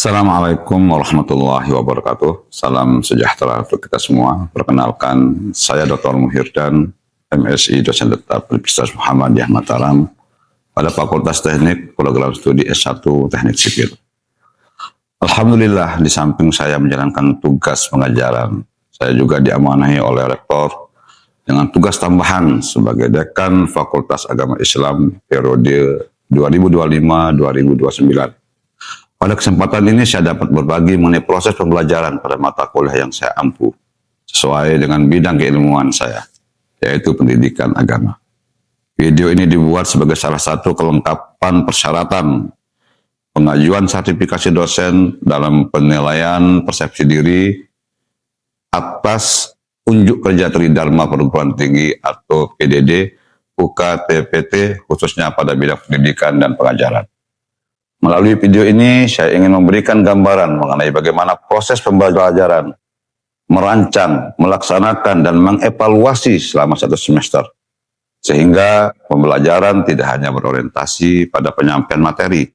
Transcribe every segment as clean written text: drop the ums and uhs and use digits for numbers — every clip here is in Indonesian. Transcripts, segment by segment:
Assalamualaikum warahmatullahi wabarakatuh. Salam sejahtera untuk kita semua. Perkenalkan, saya Dr. Muhirdan, MSI, dosen tetap Universitas Muhammadiyah Mataram pada Fakultas Teknik Program Studi S1 Teknik Sipil. Alhamdulillah, di samping saya menjalankan tugas pengajaran, saya juga diamanahi oleh Rektor dengan tugas tambahan sebagai Dekan Fakultas Agama Islam periode 2025-2029. Pada kesempatan ini saya dapat berbagi mengenai proses pembelajaran pada mata kuliah yang saya ampu sesuai dengan bidang keilmuan saya, yaitu pendidikan agama. Video ini dibuat sebagai salah satu kelengkapan persyaratan pengajuan sertifikasi dosen dalam penilaian persepsi diri atas unjuk kerja Tridharma Perguruan Tinggi atau PDD UKT-PT khususnya pada bidang pendidikan dan pengajaran. Melalui video ini, saya ingin memberikan gambaran mengenai bagaimana proses pembelajaran, merancang, melaksanakan, dan mengevaluasi selama satu semester. Sehingga pembelajaran tidak hanya berorientasi pada penyampaian materi,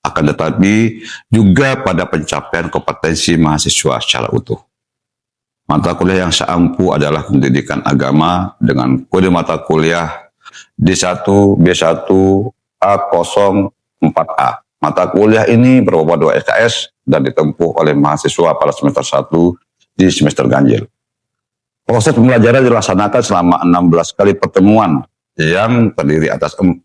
akan tetapi juga pada pencapaian kompetensi mahasiswa secara utuh. Mata kuliah yang saya ampu adalah pendidikan agama dengan kode mata kuliah D1, B1, A04A. Mata kuliah ini berbobot 2 SKS dan ditempuh oleh mahasiswa pada semester 1 di semester ganjil. Proses pembelajaran dilaksanakan selama 16 kali pertemuan yang terdiri atas 14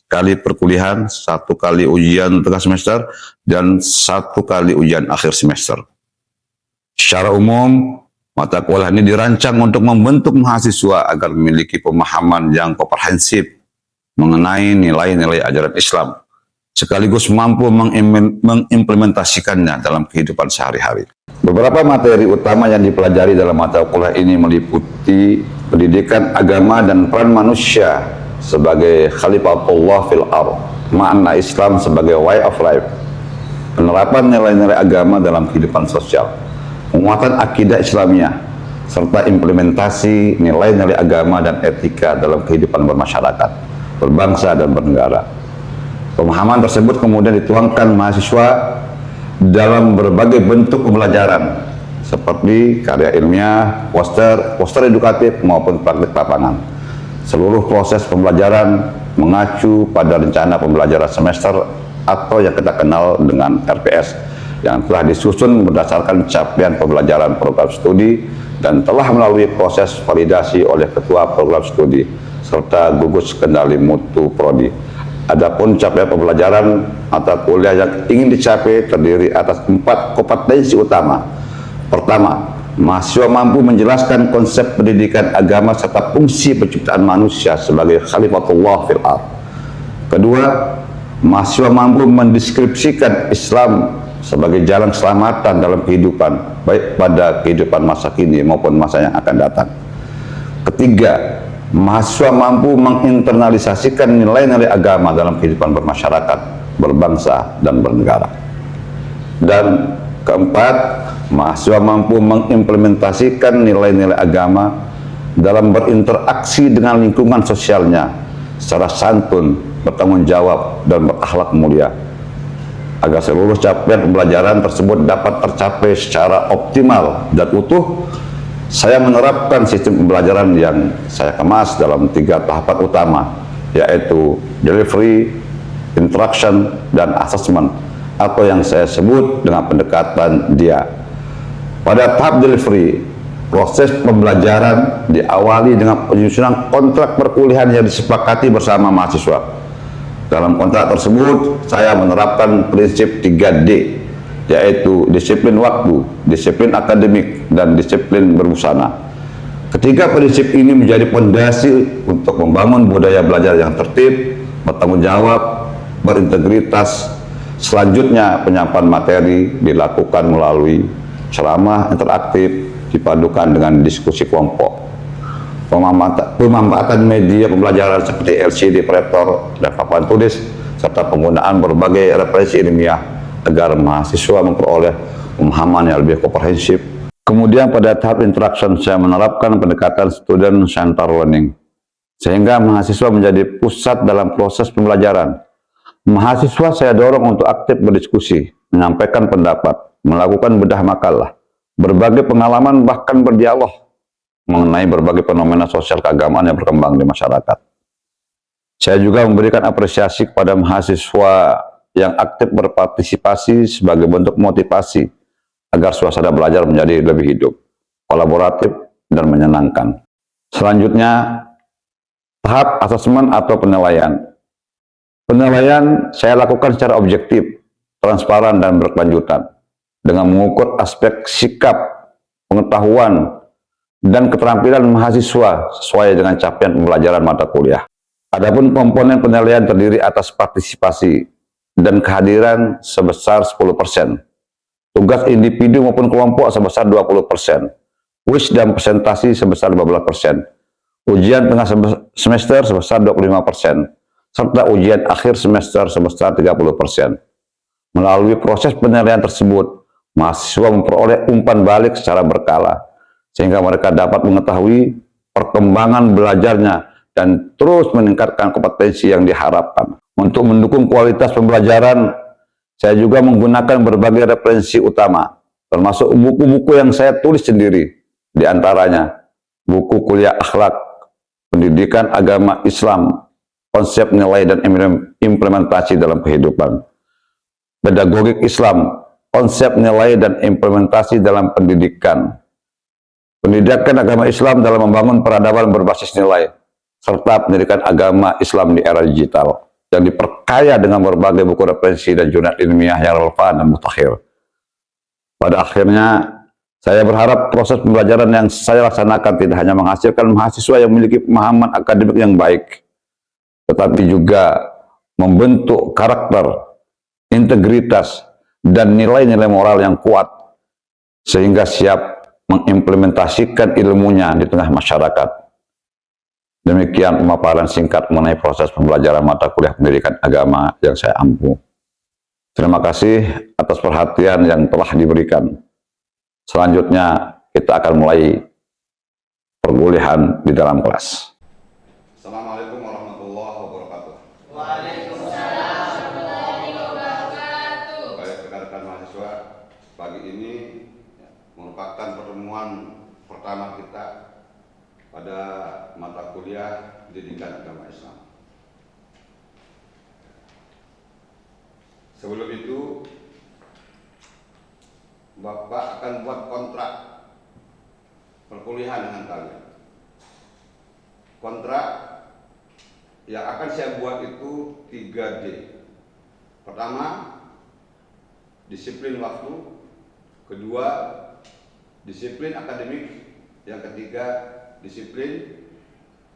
kali perkuliahan, 1 kali ujian tengah semester, dan 1 kali ujian akhir semester. Secara umum, mata kuliah ini dirancang untuk membentuk mahasiswa agar memiliki pemahaman yang komprehensif mengenai nilai-nilai ajaran Islam, sekaligus mampu mengimplementasikannya dalam kehidupan sehari-hari. Beberapa materi utama yang dipelajari dalam mata kuliah ini meliputi pendidikan agama dan peran manusia sebagai khalifatullah fil ardh, makna Islam sebagai way of life, penerapan nilai-nilai agama dalam kehidupan sosial, penguatan akidah Islamiyah, serta implementasi nilai-nilai agama dan etika dalam kehidupan bermasyarakat, berbangsa, dan bernegara. Pemahaman tersebut kemudian dituangkan mahasiswa dalam berbagai bentuk pembelajaran seperti karya ilmiah, poster edukatif maupun praktik lapangan. Seluruh proses pembelajaran mengacu pada rencana pembelajaran semester atau yang kita kenal dengan RPS yang telah disusun berdasarkan capaian pembelajaran program studi dan telah melalui proses validasi oleh ketua program studi serta gugus kendali mutu prodi. Adapun capaian pembelajaran mata kuliah yang ingin dicapai terdiri atas 4 kompetensi utama. Pertama, mahasiswa mampu menjelaskan konsep pendidikan agama serta fungsi penciptaan manusia sebagai khalifatullah fil ardh. Kedua, mahasiswa mampu mendeskripsikan Islam sebagai jalan keselamatan dalam kehidupan, baik pada kehidupan masa kini maupun masa yang akan datang. Ketiga, mahasiswa mampu menginternalisasikan nilai-nilai agama dalam kehidupan bermasyarakat, berbangsa, dan bernegara. Dan keempat, mahasiswa mampu mengimplementasikan nilai-nilai agama dalam berinteraksi dengan lingkungan sosialnya secara santun, bertanggung jawab, dan berakhlak mulia. Agar seluruh capaian pembelajaran tersebut dapat tercapai secara optimal dan utuh, saya menerapkan sistem pembelajaran yang saya kemas dalam 3 tahapan utama, yaitu delivery, interaction, dan assessment, atau yang saya sebut dengan pendekatan DIA. Pada tahap delivery, proses pembelajaran diawali dengan penyusunan kontrak perkuliahan yang disepakati bersama mahasiswa. Dalam kontrak tersebut, saya menerapkan prinsip 3D, yaitu disiplin waktu, disiplin akademik, dan disiplin berbusana. Ketiga prinsip ini menjadi fondasi untuk membangun budaya belajar yang tertib, bertanggung jawab, berintegritas. Selanjutnya, penyampaian materi dilakukan melalui ceramah interaktif dipadukan dengan diskusi kelompok. Pemanfaatan media pembelajaran seperti LCD, proyektor, dan papan tulis, serta penggunaan berbagai referensi ilmiah agar mahasiswa memperoleh pemahaman yang lebih komprehensif. Kemudian pada tahap interaction saya menerapkan pendekatan student center learning, sehingga mahasiswa menjadi pusat dalam proses pembelajaran. Mahasiswa saya dorong untuk aktif berdiskusi, menyampaikan pendapat, melakukan bedah makalah, berbagai pengalaman bahkan berdialog mengenai berbagai fenomena sosial keagamaan yang berkembang di masyarakat. Saya juga memberikan apresiasi kepada mahasiswa yang aktif berpartisipasi sebagai bentuk motivasi agar suasana belajar menjadi lebih hidup, kolaboratif, dan menyenangkan. Selanjutnya, tahap asesmen atau penilaian. Penilaian saya lakukan secara objektif, transparan, dan berkelanjutan dengan mengukur aspek sikap, pengetahuan, dan keterampilan mahasiswa sesuai dengan capaian pembelajaran mata kuliah. Adapun komponen penilaian terdiri atas partisipasi dan kehadiran sebesar 10%, tugas individu maupun kelompok sebesar 20%, kuis dan presentasi sebesar 15%, ujian tengah semester sebesar 25%, serta ujian akhir semester sebesar 30%. Melalui proses penilaian tersebut, mahasiswa memperoleh umpan balik secara berkala, sehingga mereka dapat mengetahui perkembangan belajarnya dan terus meningkatkan kompetensi yang diharapkan. Untuk mendukung kualitas pembelajaran, saya juga menggunakan berbagai referensi utama, termasuk buku-buku yang saya tulis sendiri, di antaranya buku kuliah akhlak, pendidikan agama Islam, konsep nilai dan implementasi dalam kehidupan, pedagogik Islam, konsep nilai dan implementasi dalam pendidikan, pendidikan agama Islam dalam membangun peradaban berbasis nilai, serta pendidikan agama Islam di era digital yang diperkaya dengan berbagai buku referensi dan jurnal ilmiah yang relevan dan mutakhir. Pada akhirnya, saya berharap proses pembelajaran yang saya laksanakan tidak hanya menghasilkan mahasiswa yang memiliki pemahaman akademik yang baik, tetapi juga membentuk karakter, integritas, dan nilai-nilai moral yang kuat, sehingga siap mengimplementasikan ilmunya di tengah masyarakat. Demikian pemaparan singkat mengenai proses pembelajaran mata kuliah pendidikan agama yang saya ampu. Terima kasih atas perhatian yang telah diberikan. Selanjutnya kita akan mulai perkuliahan di dalam kelas. Assalamualaikum warahmatullahi wabarakatuh. Waalaikumsalam warahmatullahi wabarakatuh. Baik rekan-rekan mahasiswa, pagi ini merupakan pertemuan pertama kita pada mata kuliah pendidikan agama Islam. Sebelum itu, Bapak akan buat kontrak perkuliahan dengan kalian. Kontrak yang akan saya buat itu 3D. Pertama, disiplin waktu. Kedua, disiplin akademik. Yang ketiga, disiplin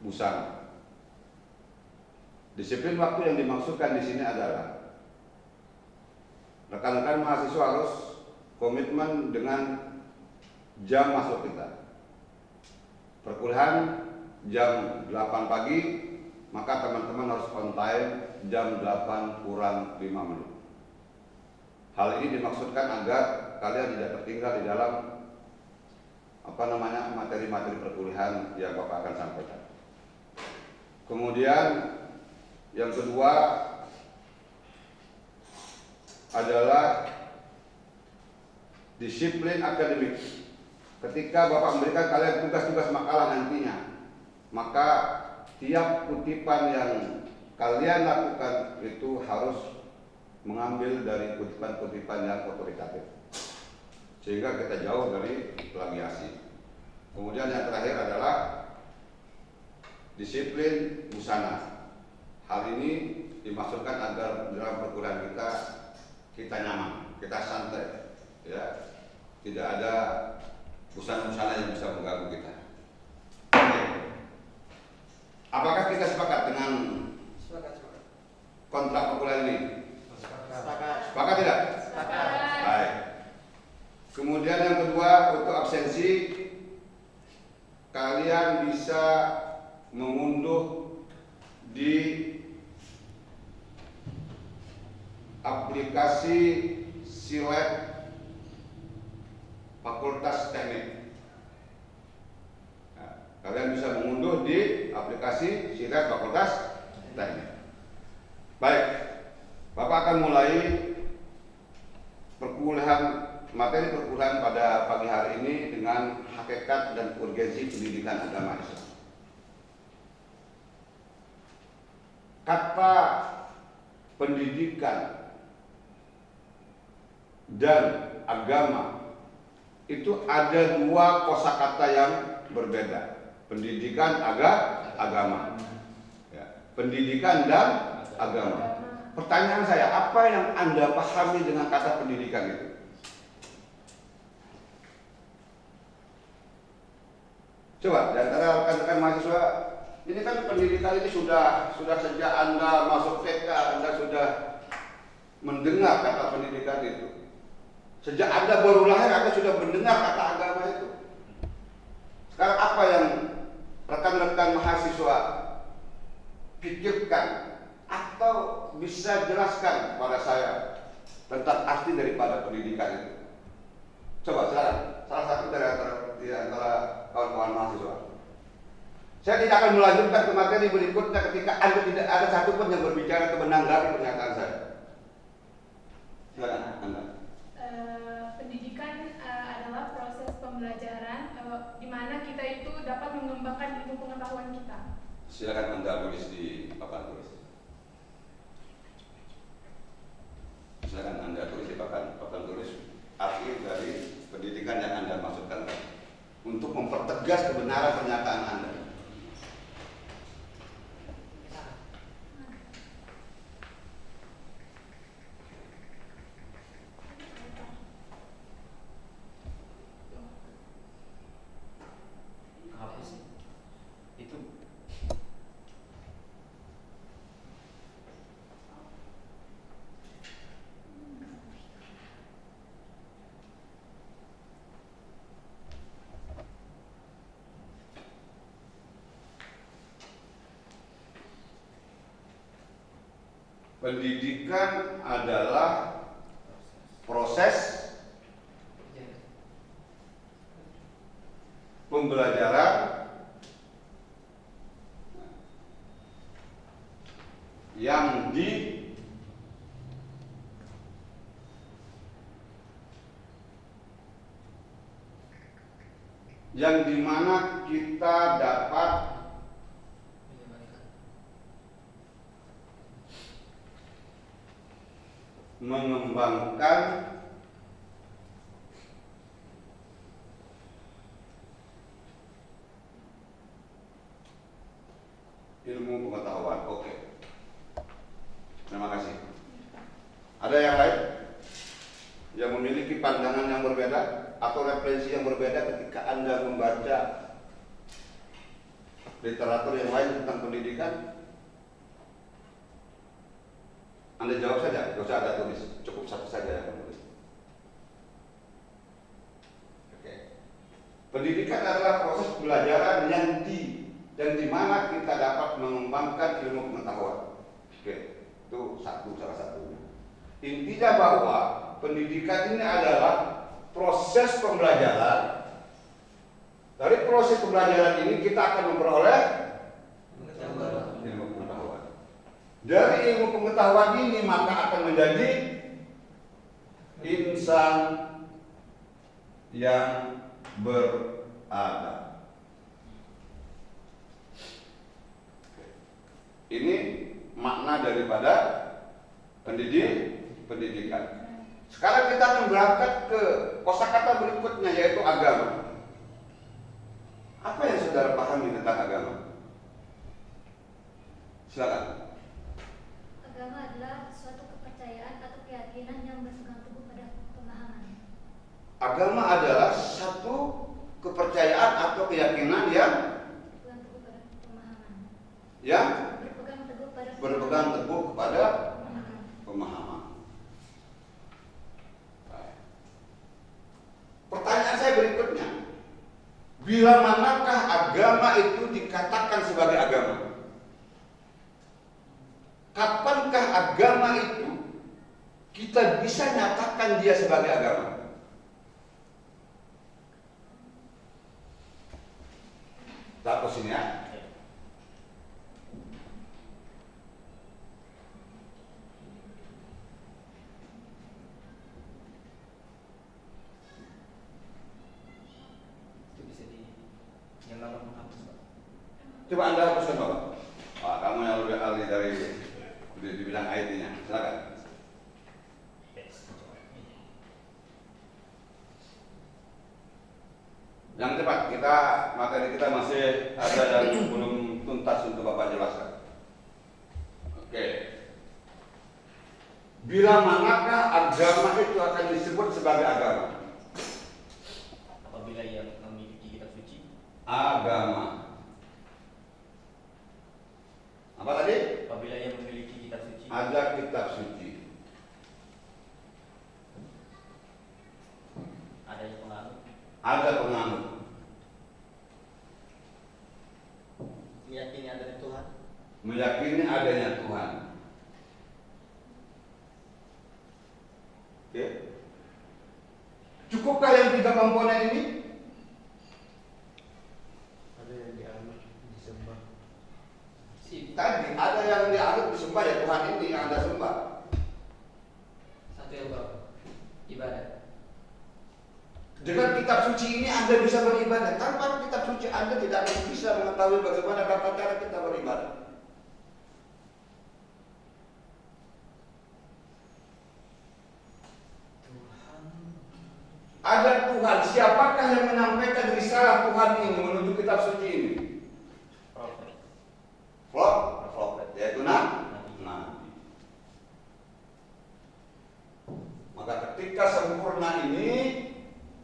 busana. Disiplin waktu yang dimaksudkan di sini adalah rekan-rekan mahasiswa harus komitmen dengan jam masuk kita. Perkuliahan jam 8 pagi, maka teman-teman harus on time jam 8 kurang 5 menit. Hal ini dimaksudkan agar kalian tidak tertinggal di dalam materi-materi perkuliahan yang Bapak akan sampaikan. Kemudian yang kedua adalah disiplin akademik. Ketika Bapak memberikan kalian tugas-tugas makalah nantinya, maka tiap kutipan yang kalian lakukan itu harus mengambil dari kutipan-kutipan yang otoritatif, sehingga kita jauh dari plagiasi. Kemudian yang terakhir adalah disiplin busana. Hal ini dimaksudkan agar dalam perkuliahan kita nyaman, kita santai, ya, tidak ada busana-busana yang bisa mengganggu kita. Apakah kita sepakat dengan kontrak perkuliahan ini? Sepakat tidak? Sepakat. Baik. Kemudian yang kedua, untuk absensi, kalian bisa mengunduh di aplikasi Silab Fakultas Teknik. Nah, kalian bisa mengunduh di aplikasi Silab Fakultas Teknik. Baik, Bapak akan mulai materi perkuliahan pada pagi hari ini dengan hakikat dan urgensi pendidikan agama Islam. Kata pendidikan dan agama itu ada dua kosakata yang berbeda. Pendidikan agama. Ya, pendidikan dan agama. Pertanyaan saya, apa yang Anda pahami dengan kata pendidikan itu? Coba, di antara rekan-rekan mahasiswa, ini kan pendidikan ini sudah sejak Anda masuk TK, Anda sudah mendengar kata pendidikan itu. Sejak Anda baru lahir, Anda sudah mendengar kata agama itu. Sekarang apa yang rekan-rekan mahasiswa pikirkan atau bisa jelaskan kepada saya tentang arti daripada pendidikan itu? Coba sekarang, salah satu dari antara kawan-kawan mahasiswa. Saya tidak akan melanjutkan ke materi berikutnya ketika Anda tidak ada satupun yang berbicara atau menanggapi pernyataan saya. Silakan Anda. Pendidikan adalah proses pembelajaran di mana kita itu dapat mengembangkan ilmu pengetahuan kita. Silakan Anda tulis di papan tulis. Silakan Anda tulis di papan tulis arti dari pendidikan yang Anda maksudkan untuk mempertegas kebenaran pernyataan Anda. Pendidikan adalah proses pembelajaran yang dimana kita dapat mengembangkan ilmu pengetahuan. Oke. Terima kasih. Ada yang lain yang memiliki pandangan yang berbeda atau referensi yang berbeda ketika Anda membaca literatur yang lain tentang pendidikan? Anda jawab saja, tidak usah ada tulis, cukup satu saja yang menulis. Oke. Pendidikan adalah proses pembelajaran yang di mana kita dapat mengembangkan ilmu pengetahuan. Oke, itu salah satunya. Intinya bahwa pendidikan ini adalah proses pembelajaran. Dari proses pembelajaran ini kita akan memperoleh ilmu pengetahuan. Dari ilmu pengetahuan ini maka akan menjadi insan yang beradab. Ini makna daripada pendidikan. Sekarang kita akan berangkat ke kosakata berikutnya, yaitu agama. Apa yang saudara pahami tentang agama? Silakan. Agama adalah suatu kepercayaan atau keyakinan yang berpegang teguh pada pemahaman. Agama adalah satu kepercayaan atau keyakinan yang Berpegang teguh pada pemahaman. Berpegang teguh kepada pemahaman. Baik. Pertanyaan saya berikutnya, bila manakah agama itu dikatakan sebagai agama? Kapankah agama itu kita bisa nyatakan dia sebagai agama? Tak sini ya. Coba Anda hapuskan Bapak. Kamu yang lebih ahli dari di bidang IT-nya. Silakan. Yang cepat, materi kita masih ada yang belum tuntas untuk Bapak jelaskan. Oke. Bila manakah agama itu akan disebut sebagai agama? Apabila ia memiliki kitab suci. Agama. Apa tadi? Apabila ia memiliki kitab suci. Ada kitab suci. Adanya pengaruh. Ada penganut. Meyakini adanya Tuhan. Meyakini adanya Tuhan. Oke. Cukupkah yang 3 komponen ini? Ada yang dianut, disembah. Tadi ada yang dianut disembah, ya Tuhan ini yang Anda sembah. Satu yang berapa? Ibadah. Dengan kitab suci ini Anda bisa beribadah. Tanpa kitab suci Anda tidak akan bisa mengetahui bagaimana tata cara kita beribadah. Ada Tuhan. Siapakah yang menyampaikan risalah Tuhan ini menuju kitab suci ini? Prophet. Prophet, yaitu Nabi. Maka ketika sempurna ini,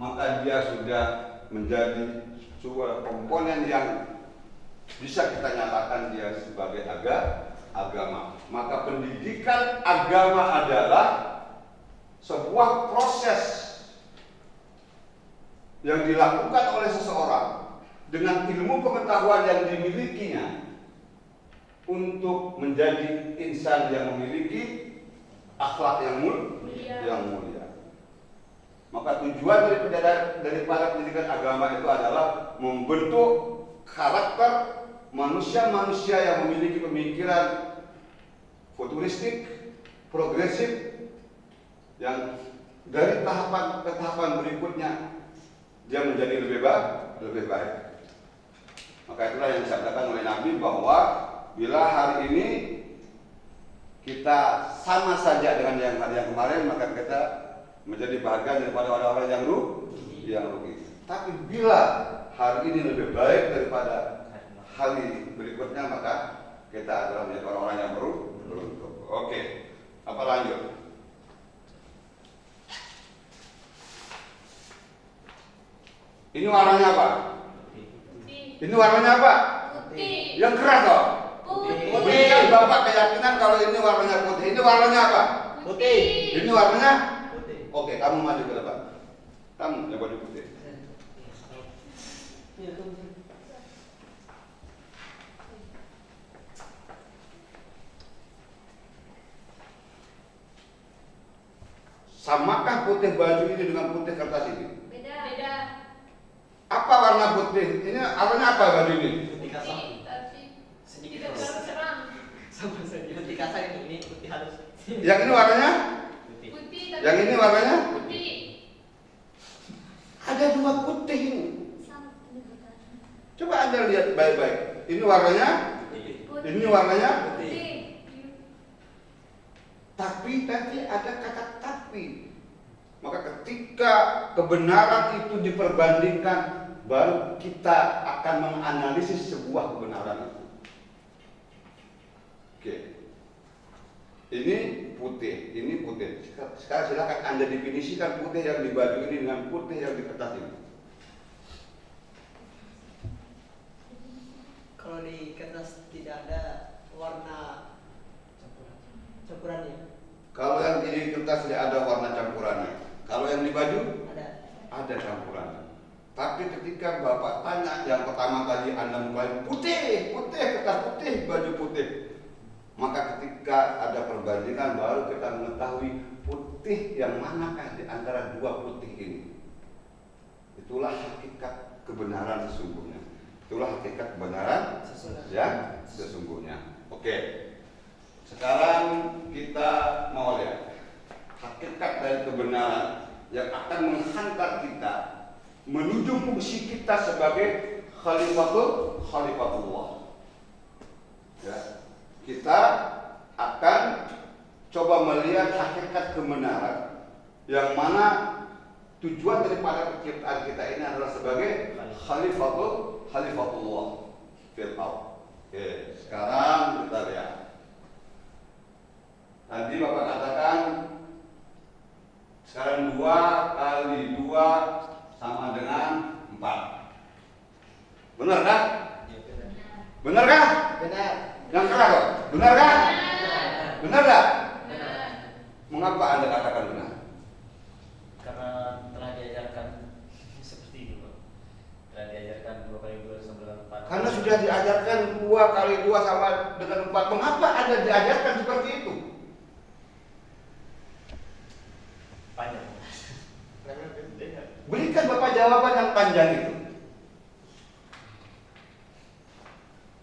maka dia sudah menjadi sebuah komponen yang bisa kita nyatakan dia sebagai agama. Maka pendidikan agama adalah sebuah proses yang dilakukan oleh seseorang dengan ilmu pengetahuan yang dimilikinya untuk menjadi insan yang memiliki akhlak yang mulia. Maka tujuan daripada pendidikan agama itu adalah membentuk karakter manusia-manusia yang memiliki pemikiran futuristik, progresif, yang dari tahapan ke tahapan berikutnya dia menjadi lebih baik. Maka itulah yang disabdakan oleh Nabi bahwa bila hari ini kita sama saja dengan yang hari yang kemarin, maka kita menjadi bahagian daripada orang-orang yang rugi. Tapi bila hari ini lebih baik daripada hari berikutnya, maka kita adalah menjadi orang-orang yang beruntung. Oke, apa lanjut? Ini warnanya apa? Putih. Ini warnanya apa? Putih. Yang keras toh? Putih. Berikan Bapak keyakinan kalau ini warnanya putih. Ini warnanya apa? Putih. Ini warnanya? Putih. Oke, kamu maju ke depan. Kamu yang baju putih. Samakah putih baju ini dengan putih kertas ini? Beda. Apa warna putih? Ini warnanya apa baju ini? Putih kasar. Putih, tapi Sedikit tidak terlalu terang. sama saja. Putih kasar ini putih halus. Yang ini warnanya? Putih. Putih, tapi Yang ini warnanya? putih. Ada 2 putih ini. Sama pendidikan. Coba Anda lihat baik-baik. Ini warnanya? Putih. Ini warnanya? Putih. Tapi tadi ada kata tapi. Maka ketika kebenaran itu diperbandingkan, baru kita akan menganalisis sebuah kebenaran itu. Oke. Ini putih, ini putih. Sekarang silakan Anda definisikan putih yang di baju ini dengan putih yang di kertas ini. Kalau di kertas tidak ada warna campurannya. Kalau yang di kertas tidak ada warna campurannya. Kalau yang di baju Ada. campurannya. Tapi ketika Bapak tanya yang pertama tadi Anda mulai putih, kertas putih, baju putih. Maka ketika ada perbandingan baru kita mengetahui putih yang manakah di antara 2 putih ini. Itulah hakikat kebenaran sesungguhnya. Itulah hakikat kebenaran yang sesungguhnya. Oke. Sekarang kita mau lihat hakikat dari kebenaran yang akan menghantar kita menuju fungsi kita sebagai khalifatullah. Ya. Kita akan coba melihat hakikat kebenaran yang mana tujuan daripada penciptaan kita ini adalah sebagai khalifatullah fil ardh. Oke, sekarang kita lihat. Tadi Bapak katakan sekarang 2 kali 2 sama dengan 4. Benar kan? Benar kan? Benar. Yang keras, benar kan? Benar tak? Benar. Mengapa Anda katakan benar? Karena telah diajarkan seperti itu, Pak. Telah diajarkan 2 kali 2 sama dengan 4. Karena sudah diajarkan 2 kali 2 sama dengan 4. Mengapa Anda diajarkan seperti itu? Panjang. Berikan Bapak jawaban yang panjang itu.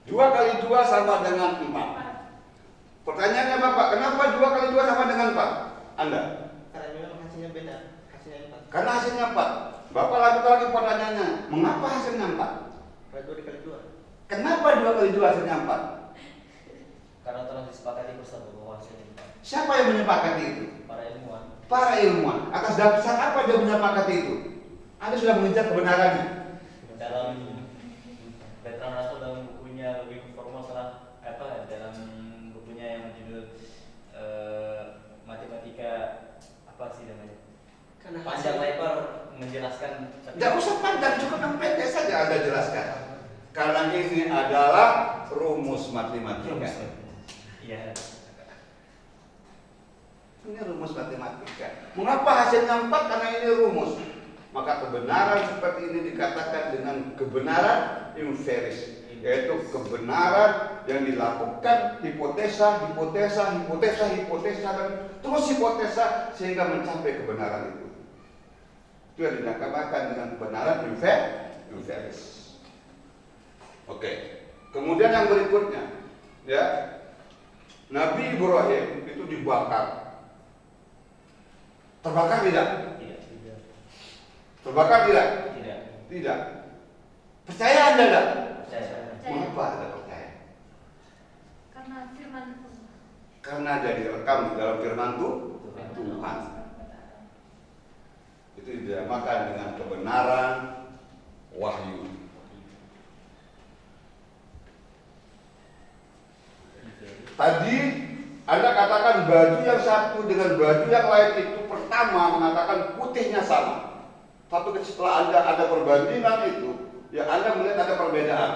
2 kali 2 sama dengan 4. Pertanyaannya Bapak, kenapa 2 kali 2 sama dengan 4? Anda? Karena memang hasilnya beda. Hasilnya 4. Karena hasilnya 4. Bapak lanjut lagi pertanyaannya, mengapa hasilnya 4? Karena 2 dikali 2. Kenapa 2 kali 2 hasilnya 4? Karena telah disepakati bersama bahwa hasilnya 4. Siapa yang menyepakati itu? Para ilmuwan. Para ilmuwan. Atas dasar apa dia menyepakati itu? Anda sudah mengejar kebenarannya. Dalam Bertrand Russell dalam bukunya lebih formal salah apa dalam bukunya yang judul matematika apa sih namanya? Karena Panjang hasil- lebar menjelaskan. Tidak usah panjang, cukup yang pendek saja Anda jelaskan. Karena ini adalah rumus matematika. Iya. Ini rumus matematika. Mengapa hasilnya 4? Karena ini rumus. Maka kebenaran seperti ini dikatakan dengan kebenaran empiris, yaitu kebenaran yang dilakukan hipotesa, dan terus hipotesa sehingga mencapai kebenaran itu. Itu yang dinamakan dengan kebenaran empiris. Oke. Kemudian yang berikutnya, ya, Nabi Ibrahim itu dibakar. Terbakar tidak? Tidak. Terbakar tidak? Tidak. Tidak. Percaya Anda tidak? Saya. Mengapa Anda percaya? Karena firman Allah. Karena ada direkam di dalam firman Tuhan. Itu dinamakan dengan kebenaran wahyu. Tadi Anda katakan baju yang satu dengan baju yang lain itu pertama mengatakan putihnya sama. Tapi setelah Anda ada perbandingan itu, ya Anda melihat ada perbedaan.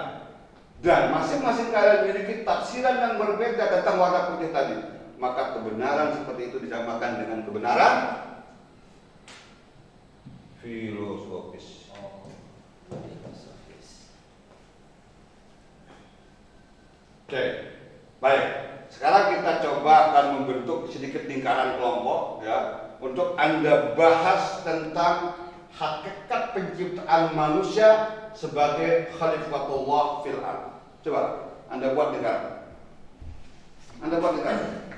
Dan masing-masing kalian memiliki tafsiran yang berbeda tentang warna putih tadi. Maka kebenaran seperti itu disamakan dengan kebenaran filosofis. Oh. Filosofis. Oke, baik. Sekarang kita coba akan membentuk sedikit lingkaran kelompok, ya, untuk Anda bahas tentang hakikat penciptaan manusia sebagai khalifatullah fil ardh. Coba Anda buat lingkaran. Anda buat lingkaran.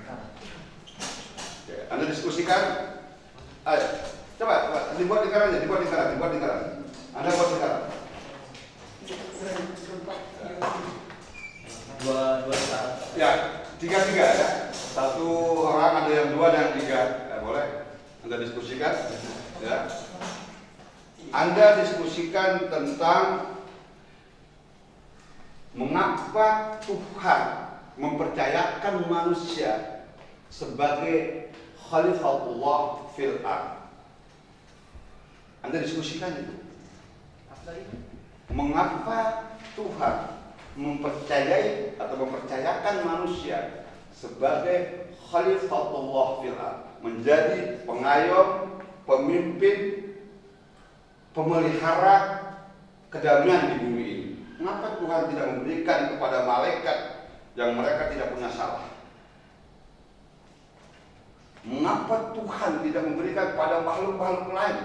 Oke, Anda diskusikan. Ayo, coba dibuat lingkarannya, dibuat lingkaran. Anda buat lingkaran. Dua sekarang. Ya, 3 ya. Satu orang ada yang 2 dan 3. Boleh? Anda diskusikan. Ya. Anda diskusikan tentang mengapa Tuhan mempercayakan manusia sebagai khalifatullah fil ardh. Anda diskusikan itu. Mengapa Tuhan mempercayai atau mempercayakan manusia sebagai khalifatullah fil ardh, menjadi pengayom, pemimpin, pemelihara kedamaian di bumi ini. Mengapa Tuhan tidak memberikan kepada malaikat yang mereka tidak punya salah? Mengapa Tuhan tidak memberikan kepada makhluk-makhluk lain?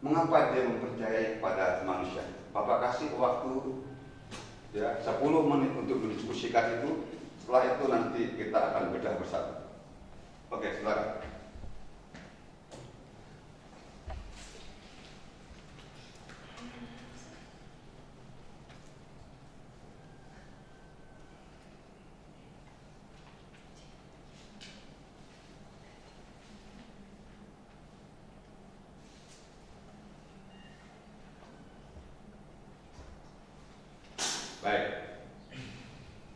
Mengapa dia mempercayai kepada manusia? Bapak kasih waktu, ya, 10 menit untuk mendiskusikan itu. Setelah itu nanti kita akan bedah bersama. Oke, silakan. Baik.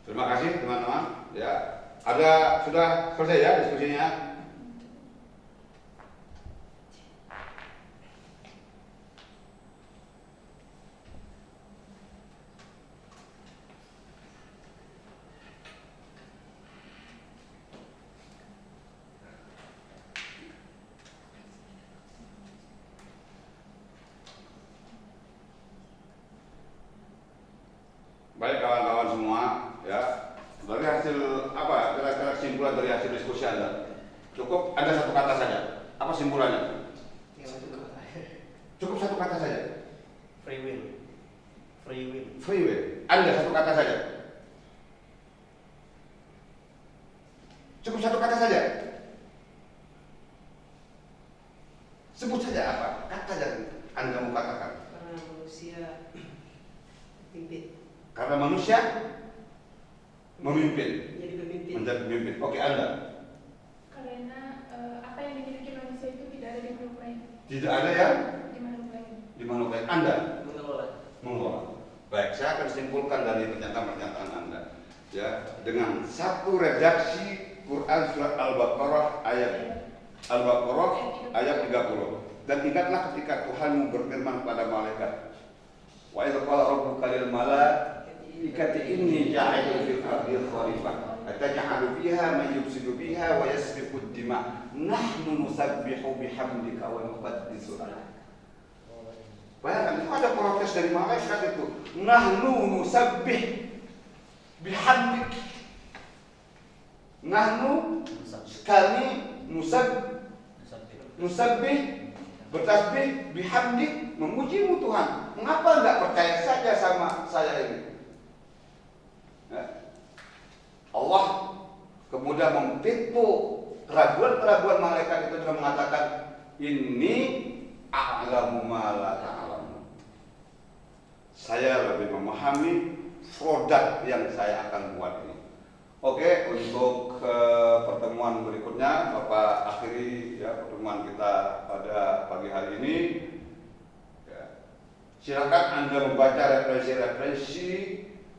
Terima kasih teman-teman. Ya, sudah selesai ya diskusinya. Baik kawan-kawan semua, ya. Dari hasil apa? Kira-kira kesimpulan dari hasil diskusi Anda. Cukup ada satu kata saja. Apa simpulannya? Yang itu Cukup satu kata saja. Free will. Free will. Free will. Anda satu kata saja. Cukup satu kata saja. Sebut saja apa? Kata yang Anda mau katakan. karena manusia pimpin Karena manusia memimpin, jadi pemimpin. menjadi pemimpin. Oke, Anda. Karena apa yang dimiliki manusia itu tidak ada di makhluk lain. Tidak ada yang Di makhluk lain. di makhluk lain. Anda Mengelola. mengelola. Baik, saya akan simpulkan dari pernyataan-pernyataan Anda. Ya, dengan satu redaksi Quran surat Al-Baqarah ayat 30. Dan ingatlah ketika Tuhanmu berfirman pada malaikat, wa idz qala rabbuka lil malaikati inni ja'ilun fil ardi khalifah ataj'alu fiha man yufsidu fiha wa yasfiku ad-dima nahnu nusabbihu bihamdika wa nuqaddisu lak. Bayangkan, itu ada protes dari malaikat itu. Nahnu nusabbih bihamdik. Nahnu, kami nusabbih, bertasbih, bihamdik, memujimu Tuhan. Mengapa enggak percaya saja sama saya ini? Ya. Allah kemudian mempipu keraguan-keraguan malaikat itu dengan mengatakan, ini a'lamu ma la ta'lamu. Saya lebih memahami produk yang saya akan buat ini. Oke, untuk pertemuan berikutnya Bapak akhiri ya pertemuan kita pada pagi hari ini. Ya. Silakan Anda membaca referensi-referensi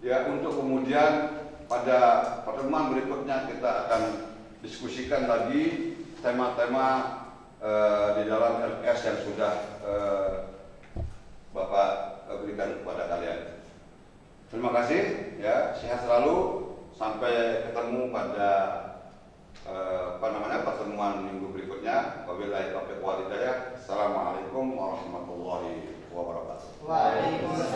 ya untuk kemudian pada pertemuan berikutnya kita akan diskusikan lagi tema-tema di dalam LS yang sudah Bapak berikan kepada kalian. Terima kasih ya, sehat selalu, sampai ketemu pada pertemuan minggu berikutnya. Wabillahi taufiq wal hidayah. Assalamualaikum warahmatullahi wabarakatuh. Waalaikumsalam.